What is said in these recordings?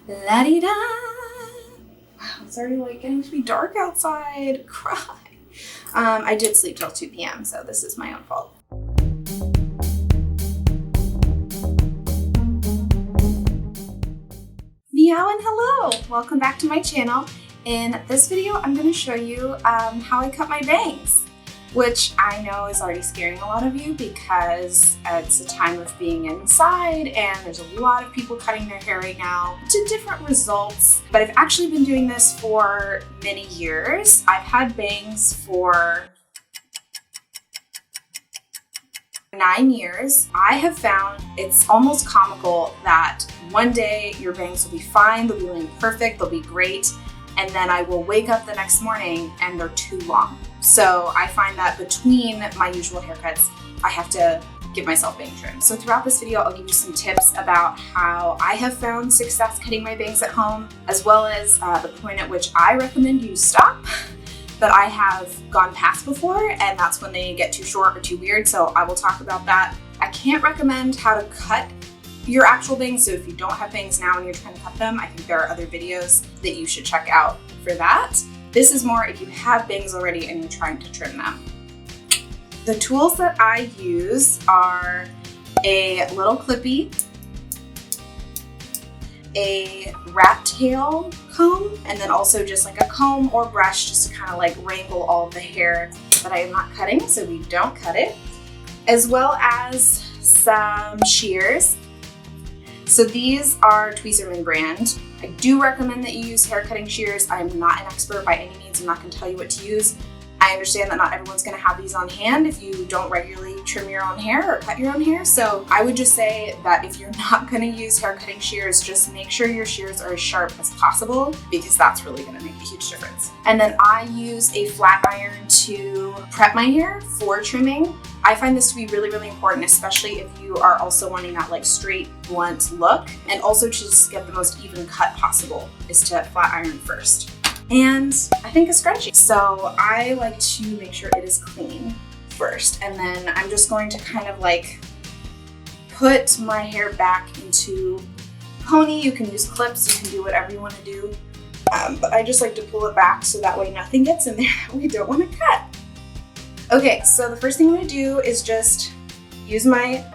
La-di-da! Wow, it's already like getting to be dark outside. Cry. I did sleep till 2 p.m., so this is my own fault. Meow and hello! Welcome back to my channel. In this video, I'm going to show you how I cut my bangs, which I know is already scaring a lot of you because it's a time of being inside and there's a lot of people cutting their hair right now to different results. But I've actually been doing this for many years. I've had bangs for 9 years. I have found it's almost comical that one day your bangs will be fine, they'll be laying perfect, they'll be great, and then I will wake up the next morning and they're too long. So I find that between my usual haircuts, I have to give myself bang trim. So throughout this video, I'll give you some tips about how I have found success cutting my bangs at home, as well as the point at which I recommend you stop that I have gone past before, and that's when they get too short or too weird. So I will talk about that. I can't recommend how to cut your actual bangs, so if you don't have bangs now and you're trying to cut them, I think there are other videos that you should check out for that. This is more if you have bangs already and you're trying to trim them. The tools that I use are a little clippy, a rat tail comb, and then also just like a comb or brush just to kind of like wrangle all of the hair that I am not cutting so we don't cut it, as well as some shears. So these are Tweezerman brand. I do recommend that you use hair cutting shears. I am not an expert by any means. I'm not going to tell you what to use. I understand that not everyone's going to have these on hand if you don't regularly trim your own hair or cut your own hair. So I would just say that if you're not going to use hair cutting shears, just make sure your shears are as sharp as possible because that's really going to make a huge difference. And then I use a flat iron to prep my hair for trimming. I find this to be really, really important, especially if you are also wanting that like straight, blunt look, and also to just get the most even cut possible is to flat iron first. And I think a scrunchie. So I like to make sure it is clean first, and then I'm just going to kind of like put my hair back into pony. You can use clips, you can do whatever you want to do, but I just like to pull it back so that way nothing gets in there that we don't want to cut. Okay, so the first thing I'm going to do is just use my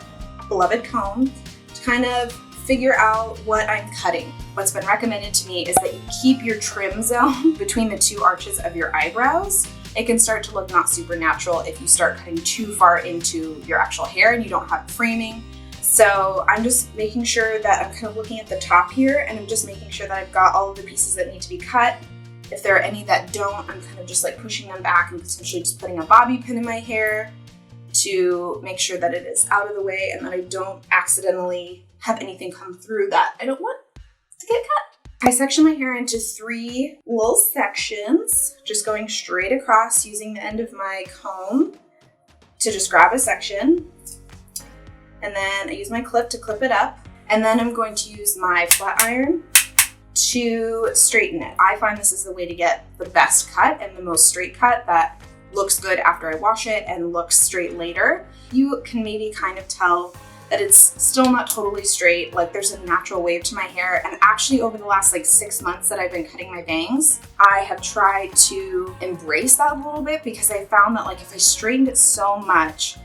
beloved comb to kind of figure out what I'm cutting. What's been recommended to me is that you keep your trim zone between the two arches of your eyebrows. It can start to look not super natural if you start cutting too far into your actual hair and you don't have framing. So I'm just making sure that I'm kind of looking at the top here, and I'm just making sure that I've got all of the pieces that need to be cut. If there are any that don't, I'm kind of just like pushing them back and potentially just putting a bobby pin in my hair to make sure that it is out of the way and that I don't accidentally have anything come through that I don't want to get cut. I section my hair into 3 little sections, just going straight across using the end of my comb to just grab a section. And then I use my clip to clip it up. And then I'm going to use my flat iron to straighten it. I find this is the way to get the best cut and the most straight cut that looks good after I wash it and looks straight later. You can maybe kind of tell that it's still not totally straight, like there's a natural wave to my hair. And actually over the last like 6 months that I've been cutting my bangs, I have tried to embrace that a little bit because I found that like if I straightened it so much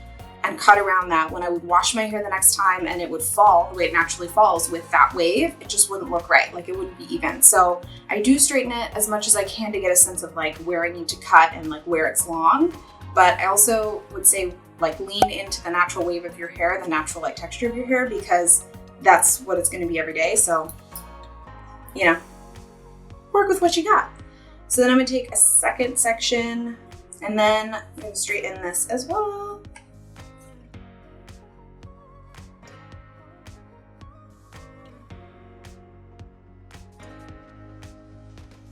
and cut around that, when I would wash my hair the next time and it would fall the way it naturally falls with that wave, it just wouldn't look right, like it wouldn't be even. So I do straighten it as much as I can to get a sense of like where I need to cut and like where it's long. But I also would say like lean into the natural wave of your hair, the natural like texture of your hair, because that's what it's going to be every day. So, you know, work with what you got. So then I'm going to take a second section and then I'm going to straighten this as well.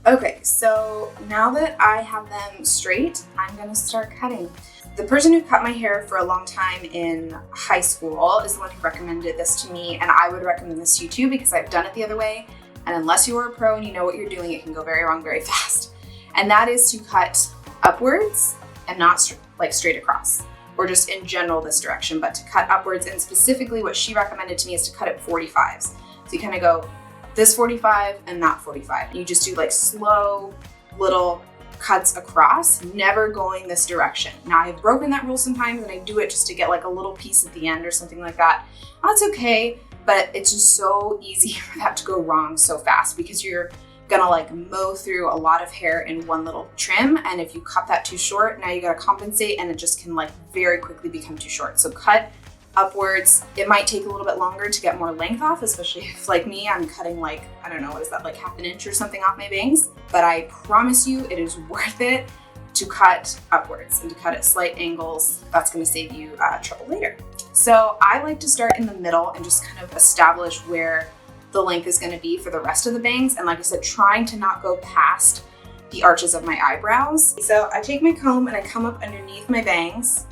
Okay, so now that I have them straight, I'm going to start cutting. The person who cut my hair for a long time in high school is the one who recommended this to me, and I would recommend this to you too because I've done it the other way, and unless you are a pro and you know what you're doing, it can go very wrong very fast. And that is to cut upwards and not straight across, or just in general this direction, but to cut upwards, and specifically what she recommended to me is to cut at 45s. So you kind of go this 45 and that 45. You just do like slow little cuts across, never going this direction. Now I've broken that rule sometimes and I do it just to get like a little piece at the end or something like that. That's okay, but it's just so easy for that to go wrong so fast because you're gonna like mow through a lot of hair in one little trim. And if you cut that too short, now you gotta compensate and it just can like very quickly become too short. So cut upwards. It might take a little bit longer to get more length off, especially if like me, I'm cutting like, I don't know, what is that, like half an inch or something off my bangs. But I promise you it is worth it to cut upwards and to cut at slight angles. That's gonna save you trouble later. So I like to start in the middle and just kind of establish where the length is gonna be for the rest of the bangs. And like I said, trying to not go past the arches of my eyebrows. So I take my comb and I come up underneath my bangs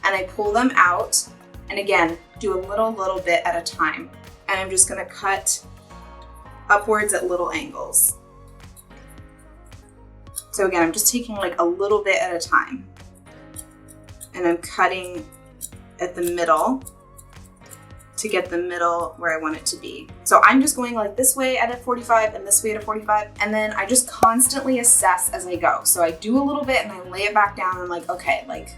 and I pull them out. And again, do a little bit at a time. And I'm just gonna cut upwards at little angles. So again, I'm just taking like a little bit at a time. And I'm cutting at the middle to get the middle where I want it to be. So I'm just going like this way at a 45 and this way at a 45. And then I just constantly assess as I go. So I do a little bit and I lay it back down. And I'm like, okay, like,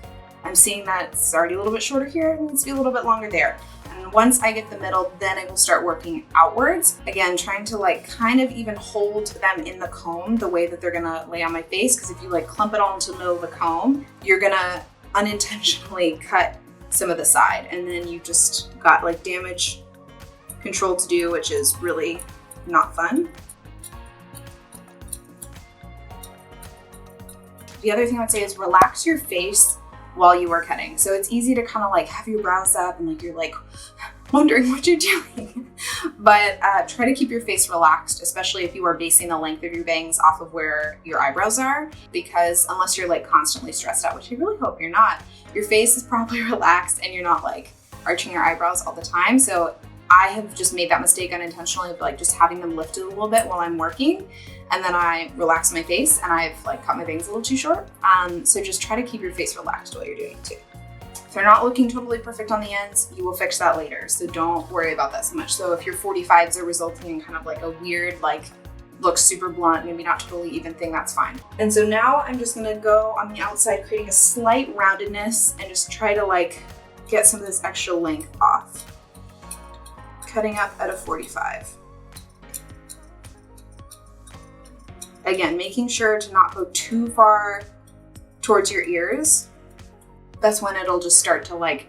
I'm seeing that it's already a little bit shorter here, it needs to be a little bit longer there. And once I get the middle, then I will start working outwards. Again, trying to like kind of even hold them in the comb the way that they're gonna lay on my face. Because if you like clump it all into the middle of the comb, you're gonna unintentionally cut some of the side. And then you just got like damage control to do, which is really not fun. The other thing I would say is relax your face while you are cutting. So it's easy to kind of like have your brows up and like you're like wondering what you're doing. But try to keep your face relaxed, especially if you are basing the length of your bangs off of where your eyebrows are, because unless you're like constantly stressed out, which I really hope you're not, your face is probably relaxed and you're not like arching your eyebrows all the time. So I have just made that mistake unintentionally of like just having them lifted a little bit while I'm working. And then I relax my face and I've like cut my bangs a little too short. So just try to keep your face relaxed while you're doing it too. If they're not looking totally perfect on the ends, you will fix that later. So don't worry about that so much. So if your 45s are resulting in kind of like a weird, like looks super blunt, maybe not totally even thing, that's fine. And so now I'm just gonna go on the outside, creating a slight roundedness and just try to like get some of this extra length off. Cutting up at a 45. Again, making sure to not go too far towards your ears. That's when it'll just start to like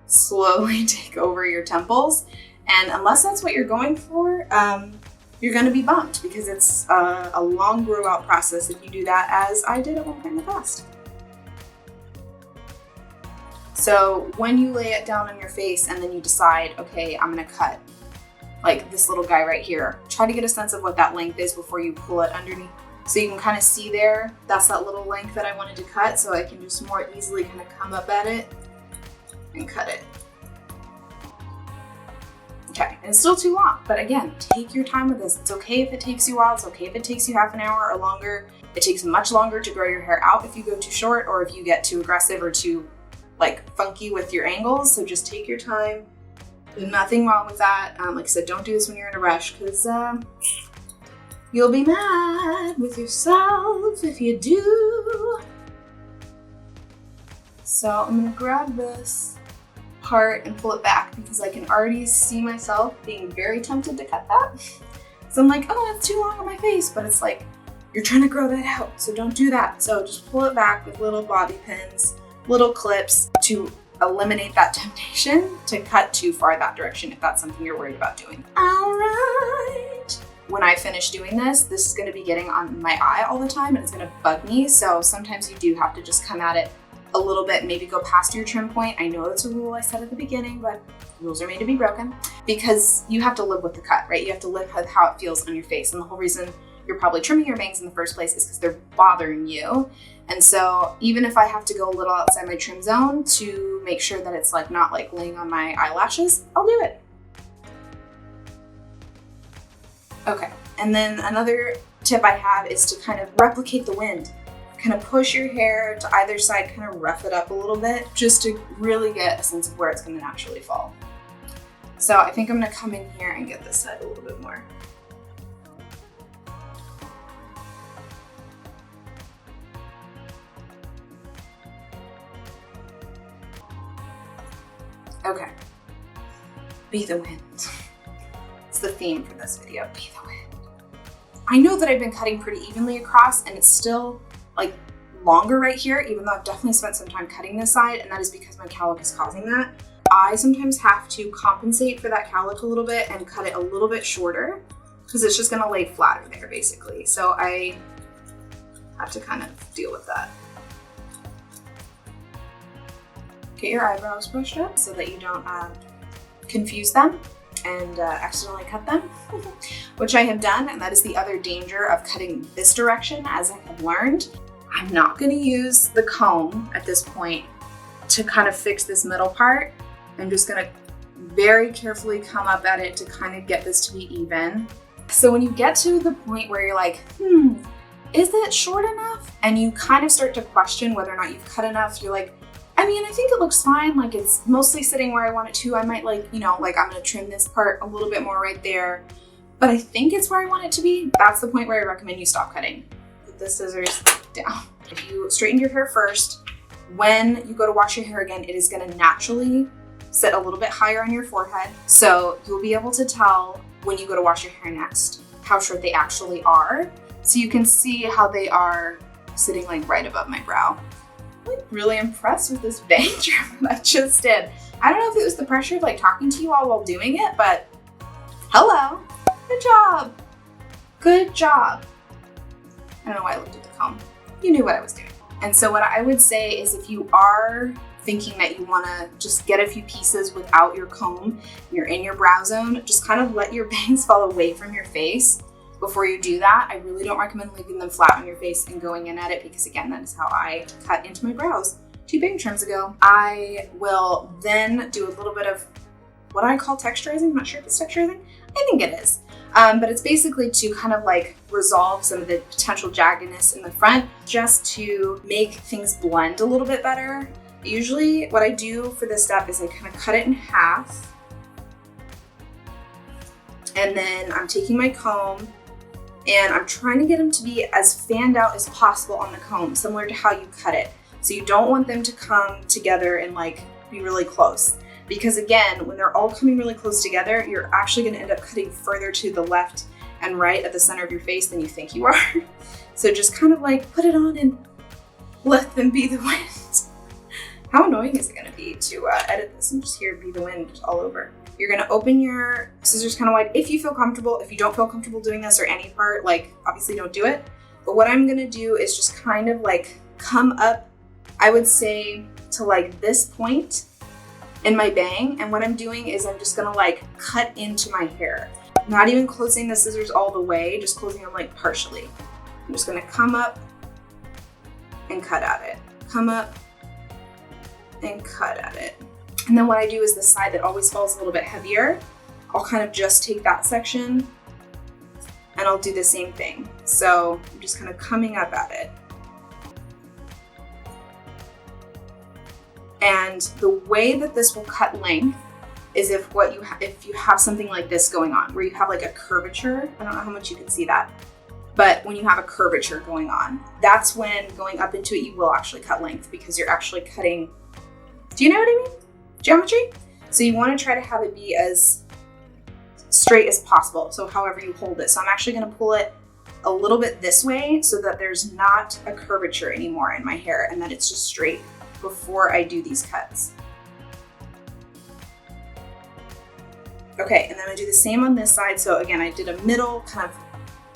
slowly take over your temples. And unless that's what you're going for, you're gonna be bumped because it's a long grow out process if you do that, as I did at one point in the past. So when you lay it down on your face and then you decide, okay, I'm gonna cut like this little guy right here, try to get a sense of what that length is before you pull it underneath. So you can kind of see there, that's that little length that I wanted to cut, so I can just more easily kind of come up at it and cut it. Okay, and it's still too long, but again, take your time with this. It's okay if it takes you a while, it's okay if it takes you half an hour or longer. It takes much longer to grow your hair out if you go too short or if you get too aggressive or too like funky with your angles, so just take your time. There's nothing wrong with that. Like I said, don't do this when you're in a rush because you'll be mad with yourself if you do. So I'm gonna grab this part and pull it back because I can already see myself being very tempted to cut that. So I'm like, oh, that's too long on my face, but it's like, you're trying to grow that out, so don't do that. So just pull it back with little bobby pins, little clips to eliminate that temptation to cut too far that direction if that's something you're worried about doing. All right. When I finish doing this is gonna be getting on my eye all the time and it's gonna bug me. So sometimes you do have to just come at it a little bit, maybe go past your trim point. I know that's a rule I said at the beginning, but rules are made to be broken because you have to live with the cut, right? You have to live with how it feels on your face. And the whole reason you're probably trimming your bangs in the first place is because they're bothering you. And so even if I have to go a little outside my trim zone to make sure that it's like not like laying on my eyelashes, I'll do it. Okay, and then another tip I have is to kind of replicate the wind. Kind of push your hair to either side, kind of rough it up a little bit just to really get a sense of where it's going to naturally fall. So I think I'm going to come in here and get this side a little bit more. Okay. Be the wind. It's the theme for this video, be the wind. I know that I've been cutting pretty evenly across and it's still like longer right here, even though I've definitely spent some time cutting this side, and that is because my cowlick is causing that. I sometimes have to compensate for that cowlick a little bit and cut it a little bit shorter because it's just gonna lay flatter there basically. So I have to kind of deal with that. Get your eyebrows brushed up so that you don't confuse them and accidentally cut them, which I have done, and that is the other danger of cutting this direction, as I have learned. I'm not gonna use the comb at this point to kind of fix this middle part. I'm just gonna very carefully come up at it to kind of get this to be even. So when you get to the point where you're like, is it short enough? And you kind of start to question whether or not you've cut enough, you're like, I mean, I think it looks fine. Like it's mostly sitting where I want it to. I might like, you know, like I'm gonna trim this part a little bit more right there, but I think it's where I want it to be. That's the point where I recommend you stop cutting. Put the scissors down. If you straighten your hair first, when you go to wash your hair again, it is gonna naturally sit a little bit higher on your forehead. So you'll be able to tell when you go to wash your hair next, how short they actually are. So you can see how they are sitting like right above my brow. I'm like really impressed with this bang trim that I just did. I don't know if it was the pressure of like talking to you all while doing it, but hello, good job. Good job. I don't know why I looked at the comb. You knew what I was doing. And so what I would say is if you are thinking that you wanna just get a few pieces without your comb, you're in your brow zone, just kind of let your bangs fall away from your face before you do that. I really don't recommend leaving them flat on your face and going in at it because again, that is how I cut into my brows 2 bang trims ago. I will then do a little bit of what I call texturizing. I'm not sure if it's texturizing. I think it is. But it's basically to kind of like resolve some of the potential jaggedness in the front, just to make things blend a little bit better. Usually what I do for this step is I kind of cut it in half. And then I'm taking my comb and I'm trying to get them to be as fanned out as possible on the comb, similar to how you cut it. So you don't want them to come together and like be really close. Because again, when they're all coming really close together, you're actually gonna end up cutting further to the left and right at the center of your face than you think you are. So just kind of like put it on and let them be the wind. How annoying is it gonna be to edit this and just hear be the wind all over? You're gonna open your scissors kind of wide if you feel comfortable. If you don't feel comfortable doing this or any part, like obviously don't do it. But what I'm gonna do is just kind of like come up, I would say to like this point in my bang. And what I'm doing is I'm just gonna like cut into my hair. Not even closing the scissors all the way, just closing them like partially. I'm just gonna come up and cut at it. Come up and cut at it. And then what I do is the side that always falls a little bit heavier, I'll kind of just take that section and I'll do the same thing. So I'm just kind of coming up at it. And the way that this will cut length is if you have something like this going on, where you have like a curvature. I don't know how much you can see that, but when you have a curvature going on, that's when going up into it, you will actually cut length because you're actually cutting, do you know what I mean? Geometry? So you want to try to have it be as straight as possible. So however you hold it. So I'm actually going to pull it a little bit this way so that there's not a curvature anymore in my hair and that it's just straight before I do these cuts. Okay, and then I do the same on this side. So again, I did a middle, kind of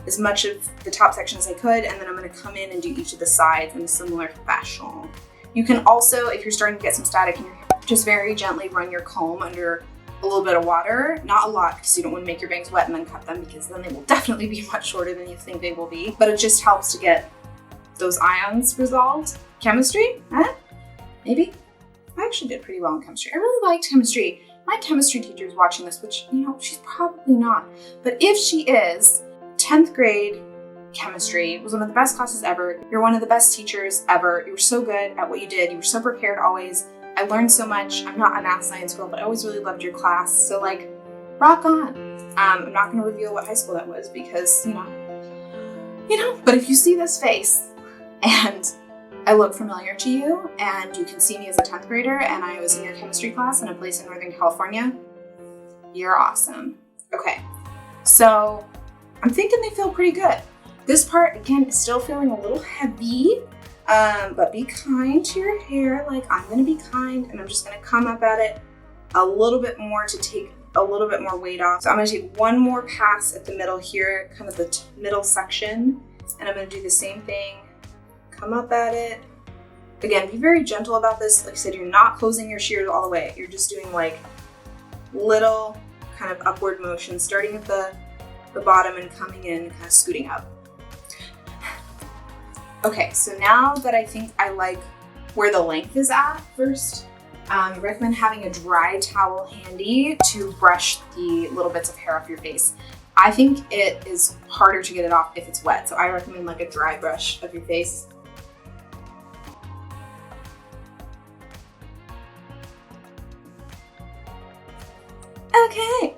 as much of the top section as I could, and then I'm going to come in and do each of the sides in a similar fashion. You can also, if you're starting to get some static in your hair, just very gently run your comb under a little bit of water. Not a lot, because you don't want to make your bangs wet and then cut them, because then they will definitely be much shorter than you think they will be. But it just helps to get those ions resolved. Chemistry? Huh? Maybe? I actually did pretty well in chemistry. I really liked chemistry. My chemistry teacher is watching this, which, you know, she's probably not. But if she is, 10th grade chemistry was one of the best classes ever. You're one of the best teachers ever. You were so good at what you did. You were so prepared always. I learned so much. I'm not a math science girl, but I always really loved your class. So like, rock on. I'm not gonna reveal what high school that was because, you know, but if you see this face and I look familiar to you, and you can see me as a 10th grader, and I was in your chemistry class in a place in Northern California. You're awesome. Okay, so I'm thinking they feel pretty good. This part, again, is still feeling a little heavy, but be kind to your hair. Like, I'm gonna be kind, and I'm just gonna come up at it a little bit more to take a little bit more weight off. So I'm gonna take one more pass at the middle here, kind of the middle section, and I'm gonna do the same thing. Come up at it. Again, be very gentle about this. Like I said, you're not closing your shears all the way. You're just doing like little kind of upward motions, starting at the bottom and coming in, kind of scooting up. Okay, so now that I think I like where the length is at first, I recommend having a dry towel handy to brush the little bits of hair off your face. I think it is harder to get it off if it's wet, so I recommend like a dry brush of your face. Okay.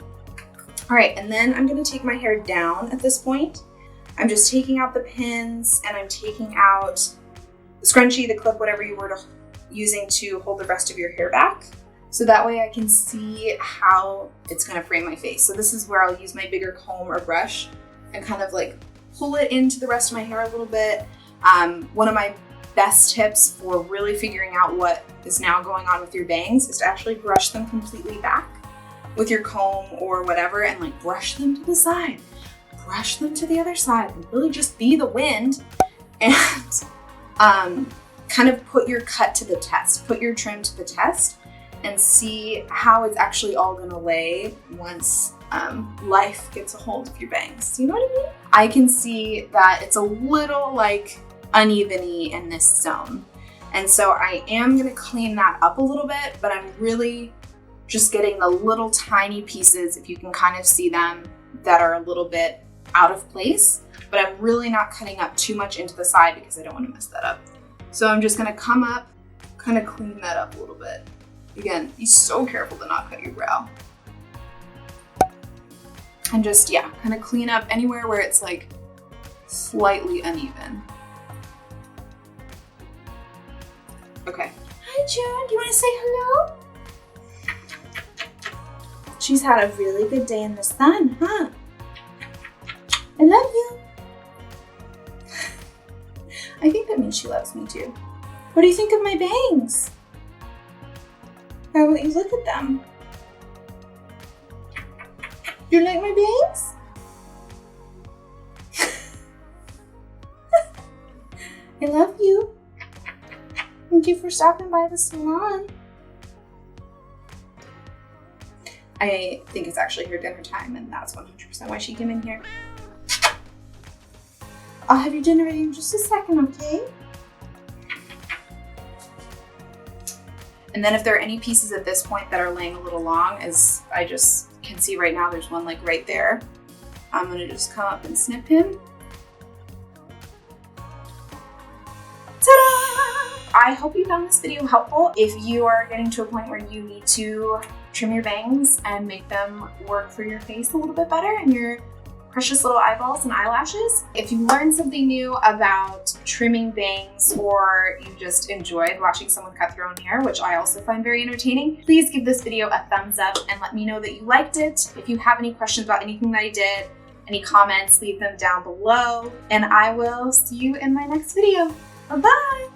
All right, and then I'm gonna take my hair down at this point. I'm just taking out the pins, and I'm taking out the scrunchie, the clip, whatever you were using to hold the rest of your hair back. So that way I can see how it's gonna frame my face. So this is where I'll use my bigger comb or brush and kind of like pull it into the rest of my hair a little bit. One of my best tips for really figuring out what is now going on with your bangs is to actually brush them completely back with your comb or whatever, and like brush them to the side, brush them to the other side, and really just be the wind, and kind of put your cut to the test, put your trim to the test, and see how it's actually all gonna lay once life gets a hold of your bangs. You know what I mean? I can see that it's a little like uneven-y in this zone. And so I am gonna clean that up a little bit, but I'm really just getting the little tiny pieces, if you can kind of see them, that are a little bit out of place, but I'm really not cutting up too much into the side because I don't want to mess that up. So I'm just gonna come up, kind of clean that up a little bit. Again, be so careful to not cut your brow. And just, yeah, kind of clean up anywhere where it's like slightly uneven. Okay. Hi, June, do you want to say hello? She's had a really good day in the sun, huh? I love you. I think that means she loves me too. What do you think of my bangs? Why won't you look at them? You like my bangs? I love you. Thank you for stopping by the salon. I think it's actually her dinner time, and that's 100% why she came in here. I'll have your dinner ready in just a second, okay? And then if there are any pieces at this point that are laying a little long, as I just can see right now, there's one like right there. I'm gonna just come up and snip him. Ta-da! I hope you found this video helpful. If you are getting to a point where you need to trim your bangs and make them work for your face a little bit better and your precious little eyeballs and eyelashes. If you learned something new about trimming bangs, or you just enjoyed watching someone cut their own hair, which I also find very entertaining, please give this video a thumbs up and let me know that you liked it. If you have any questions about anything that I did, any comments, leave them down below, and I will see you in my next video. Bye-bye!